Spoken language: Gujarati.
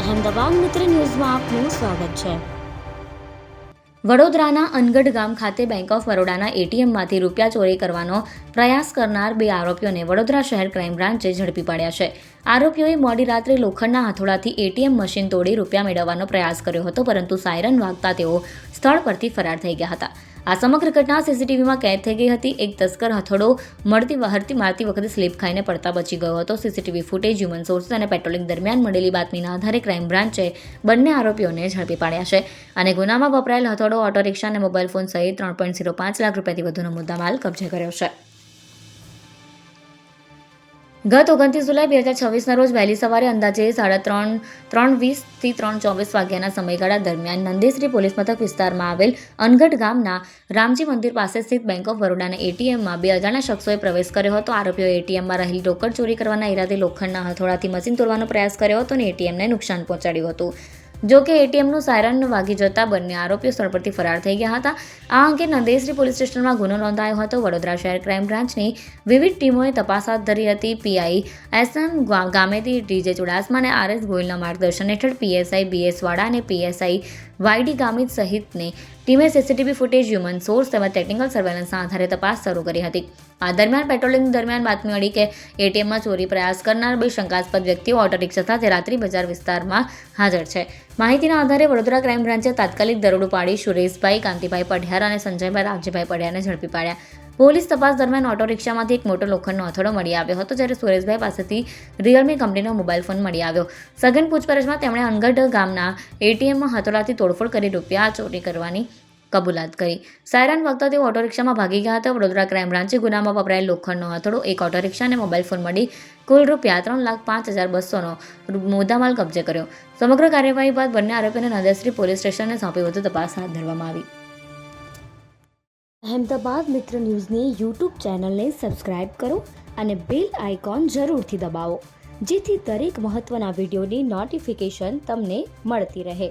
અહેમદાબાદ મિત્ર ન્યૂઝમાં આપનું સ્વાગત છે। વડોદરાના અનગઢ ગામ ખાતે બેંક ઓફ બરોડાના એટીએમમાંથી રૂપિયા ચોરી કરવાનો પ્રયાસ કરનાર 2 આરોપીઓને વડોદરા શહેર ક્રાઇમ બ્રાન્ચે ઝડપી પાડ્યા છે। આરોપીઓએ મોડી રાત્રે લોખંડના હથોડાથી એટીએમ મશીન તોડી રૂપિયા મેળવવાનો પ્રયાસ કર્યો હતો, પરંતુ સાયરન વાગતા તેઓ સ્થળ પરથી ફરાર થઈ ગયા હતા। આ સમગ્ર ઘટના સીસીટીવીમાં કેદ થઈ ગઈ હતી। એક તસ્કર હથોડો મારતી વખતે સ્લીપ ખાઈને પડતા બચી ગયો હતો। સીસીટીવી ફૂટેજ, હ્યુમન સોર્સિસ અને પેટ્રોલિંગ દરમિયાન મળેલી બાતમીના આધારે ક્રાઇમ બ્રાન્ચે બંને આરોપીઓને ઝડપી પાડ્યા છે અને ગુનામાં વપરાયેલ હથોડો, ઓટો રિક્ષા અને મોબાઈલ ફોન સહિત 3.05 લાખ રૂપિયાથી વધુનો મુદ્દામાલ કબજે કર્યો છે। ગત 29 જુલાઈ 2026ના રોજ વહેલી સવારે અંદાજે 3:20 થી 3:24 વાગ્યાના સમયગાળા દરમિયાન નંદેસરી પોલીસ મથક વિસ્તારમાં આવેલ અનગઢ ગામના રામજી મંદિર પાસે સ્થિત બેંક ઓફ બરોડાના એટીએમમાં 2 અજાણ્યા શખ્સોએ પ્રવેશ કર્યો હતો। આરોપીઓએ એટીએમમાં રહેલી રોકડ ચોરી કરવાના ઈરાદે લોખંડના હથોડાથી મશીન તોડવાનો પ્રયાસ કર્યો હતો અને એટીએમને નુકસાન પહોંચાડ્યું હતું। જો કે એટીએમનું સાયરન વાગી જતા બંને આરોપીઓ સ્થળ પરથી ફરાર થઈ ગયા હતા। આ અંગે નંદેસરી પોલીસ સ્ટેશનમાં ગુનો નોંધાયો હતો। વડોદરા શહેર ક્રાઇમ બ્રાન્ચની વિવિધ ટીમોએ તપાસ હાથ ધરી હતી। PI SM Gameti, DJ Chudasama અને આરએસ ગોયલના માર્ગદર્શન હેઠળ પીએસઆઈ બીએસ વાડા અને પીએસઆઈ વાયડી ગામિત સહિતની ટીમે સીસીટીવી ફૂટેજ, હ્યુમન સોર્સ તેમજ ટેકનિકલ સર્વેલન્સના આધારે તપાસ શરૂ કરી હતી। આ દરમિયાન પેટ્રોલિંગ દરમિયાન બાતમી મળી કે એટીએમમાં ચોરી પ્રયાસ કરનાર 2 શંકાસ્પદ વ્યક્તિઓ ઓટો રિક્ષા સાથે રાત્રિ બજાર વિસ્તારમાં હાજર છે। માહિતીના આધારે વડોદરા ક્રાઇમ બ્રાન્ચે તાત્કાલિક દરોડો પાડી સુરેશભાઈ કાંતિભાઈ પઢિયાર અને સંજયભાઈ રાવજીભાઈ પઢિયારને ઝડપી પાડ્યા। પોલીસ તપાસ દરમિયાન ઓટો રિક્ષામાંથી એક મોટો લોખંડનો હથોડો મળી આવ્યો હતો, જ્યારે સુરેશભાઈ પાસેથી રિયલમી કંપનીનો મોબાઈલ ફોન મળી આવ્યો। સઘન પૂછપરછમાં તેમણે અનગઢ ગામના એટીએમમાં હથોડાથી તોડફોડ કરી રૂપિયા ચોરી કરવાની કબૂલાત કરી। સાયરન વાગતા તેઓ ઓટો રિક્ષામાં ભાગી ગયા હતા। વડોદરા ક્રાઇમ બ્રાન્ચે ગુનામાં વપરાયેલ લોખંડનો હથોડો, એક ઓટો રિક્ષા અને મોબાઈલ ફોન મળી કુલ રૂપિયા 3,05,200નો મુદ્દામાલ કબજે કર્યો। સમગ્ર કાર્યવાહી બાદ બંને આરોપીઓને નંદેસરી પોલીસ સ્ટેશનને સોંપી વધુ તપાસ હાથ ધરવામાં આવી। અહેમદાબાદ મિત્ર ન્યૂઝની યુટ્યુબ ચેનલને સબસ્ક્રાઇબ કરો અને બેલ આઇકોન જરૂરથી દબાવો, જેથી દરેક મહત્ત્વના વિડીયોની નોટિફિકેશન તમને મળતી રહે।